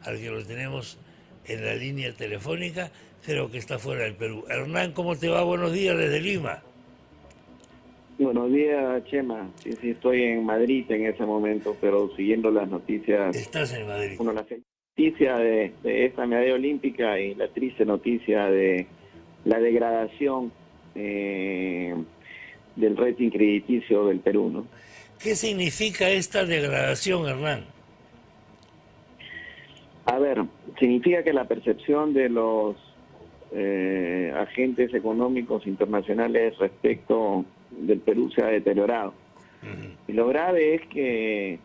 al que lo tenemos en la línea telefónica, pero que está fuera del Perú. Hernán, ¿cómo te va? Buenos días desde Lima. Buenos días, Chema. Sí, sí, estoy en Madrid en ese momento, pero siguiendo las noticias, Estás en Madrid. la noticia de esta medalla olímpica y la triste noticia de la degradación del rating crediticio del Perú, ¿no? ¿Qué significa esta degradación, Hernán? A ver, significa que la percepción de los agentes económicos internacionales respecto del Perú se ha deteriorado. Y lo grave es que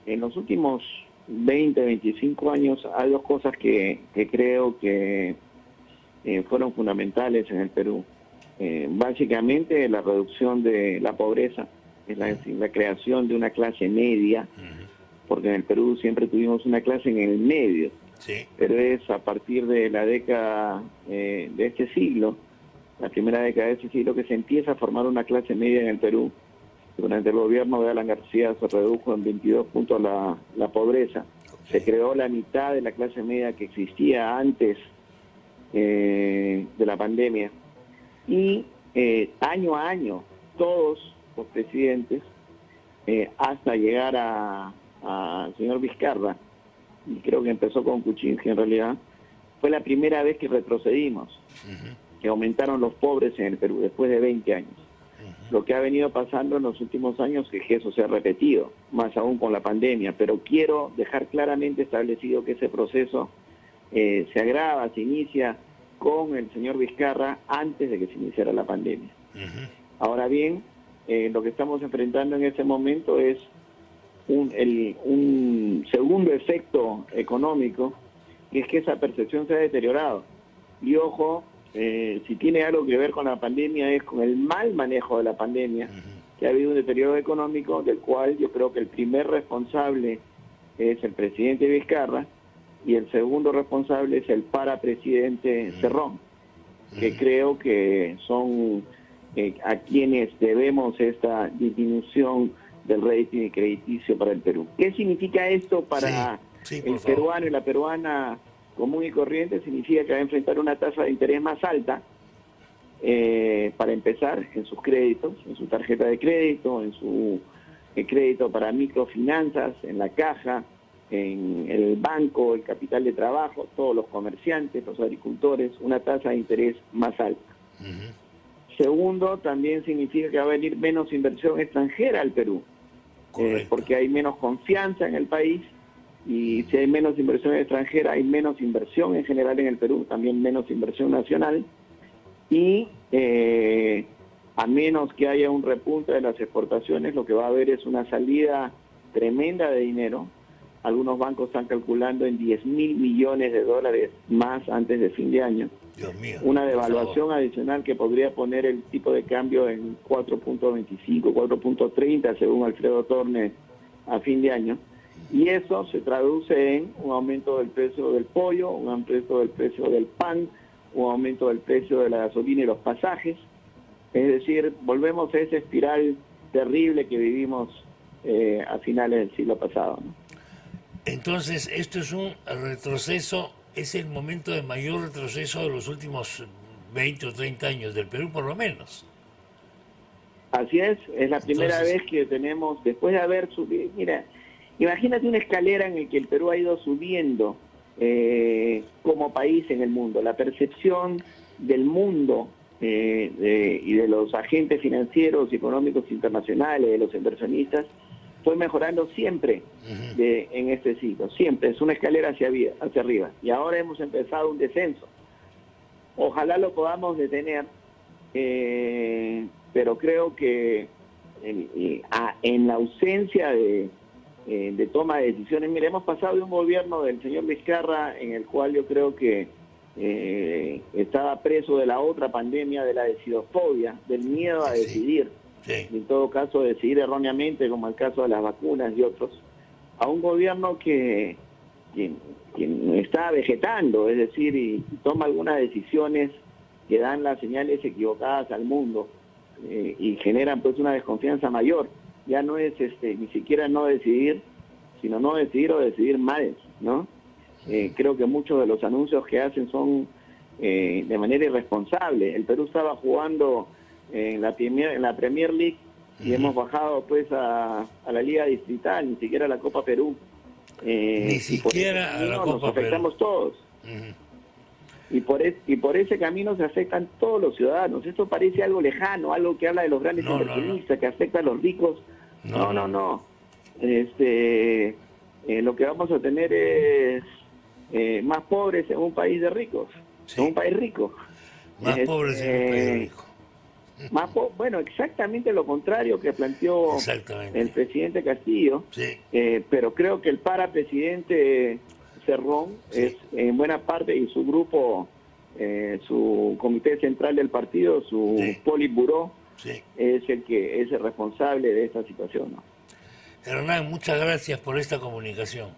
en los últimos 20, 25 años hay dos cosas que creo que fueron fundamentales en el Perú. Básicamente la reducción de la pobreza, es la creación de una clase media, porque en el Perú siempre tuvimos una clase en el medio, Sí. pero es a partir de la década de este siglo, la primera década de este siglo, que se empieza a formar una clase media en el Perú. Durante el gobierno de Alan García se redujo en 22 puntos la pobreza. Se creó la mitad de la clase media que existía antes de la pandemia. Y año a año, todos los presidentes, hasta llegar al señor Vizcarra, y creo que empezó con Kuczynski en realidad, fue la primera vez que retrocedimos, que aumentaron los pobres en el Perú después de 20 años. Lo que ha venido pasando en los últimos años es que eso se ha repetido, más aún con la pandemia, pero quiero dejar claramente establecido que ese proceso se agrava, se inicia con el señor Vizcarra antes de que se iniciara la pandemia. Ahora bien, lo que estamos enfrentando en este momento es un segundo efecto económico, que es que esa percepción se ha deteriorado. Y ojo, si tiene algo que ver con la pandemia es con el mal manejo de la pandemia, que ha habido un deterioro económico del cual yo creo que el primer responsable es el presidente Vizcarra y el segundo responsable es el parapresidente Cerrón, que creo que son a quienes debemos esta disminución del rating crediticio para el Perú. ¿Qué significa esto para el peruano y la peruana común y corriente? Significa que va a enfrentar una tasa de interés más alta, para empezar, en sus créditos, en su tarjeta de crédito, en su crédito para microfinanzas, en la caja, en el banco, el capital de trabajo, todos los comerciantes, los agricultores, una tasa de interés más alta. Segundo, también significa que va a venir menos inversión extranjera al Perú, porque hay menos confianza en el país, y si hay menos inversión extranjera, hay menos inversión en general en el Perú, también menos inversión nacional, y a menos que haya un repunte de las exportaciones, lo que va a haber es una salida tremenda de dinero. Algunos bancos están calculando en 10.000 millones de dólares más antes de fin de año. Dios mío, una devaluación adicional que podría poner el tipo de cambio en 4.25, 4.30, según Alfredo Torne, a fin de año. Y eso se traduce en un aumento del precio del pollo, un aumento del precio del pan, un aumento del precio de la gasolina y los pasajes. Es decir, volvemos a esa espiral terrible que vivimos a finales del siglo pasado, ¿no? Entonces, esto es un retroceso, es el momento de mayor retroceso de los últimos 20 o 30 años del Perú, por lo menos. Así es la primera vez que tenemos, después de haber subido, mira, imagínate una escalera en la que el Perú ha ido subiendo como país en el mundo. La percepción del mundo y de los agentes financieros y económicos internacionales, de los inversionistas, fue mejorando siempre en este siglo, siempre. Es una escalera hacia arriba. Y ahora hemos empezado un descenso. Ojalá lo podamos detener, pero creo que en la ausencia de toma de decisiones, mire, hemos pasado de un gobierno del señor Vizcarra en el cual yo creo que estaba preso de la otra pandemia, de la decidofobia, del miedo a decidir, y en todo caso decidir erróneamente, como el caso de las vacunas y otros, a un gobierno que está vegetando, es decir, y toma algunas decisiones que dan las señales equivocadas al mundo y generan pues una desconfianza mayor. Ya no es ni siquiera no decidir, sino no decidir o decidir mal, ¿no? Creo que muchos de los anuncios que hacen son de manera irresponsable. El Perú estaba jugando en la Premier League y hemos bajado pues a la Liga Distrital, ni siquiera a la Copa Perú. Ni siquiera a la Copa nos afectamos Perú. todos. Y por ese camino se afectan todos los ciudadanos. Esto parece algo lejano, algo que habla de los grandes inversionistas, que afecta a los ricos. No. Lo que vamos a tener es más pobres en un país de ricos, Sí. en un país rico. Más pobres en un país rico. Bueno, exactamente lo contrario que planteó Exactamente. el presidente Castillo, Sí. pero creo que el parapresidente Cerrón es en buena parte, y su grupo, su comité central del partido, su politburó, Sí. es el responsable de esta situación, ¿no? Hernán, muchas gracias por esta comunicación.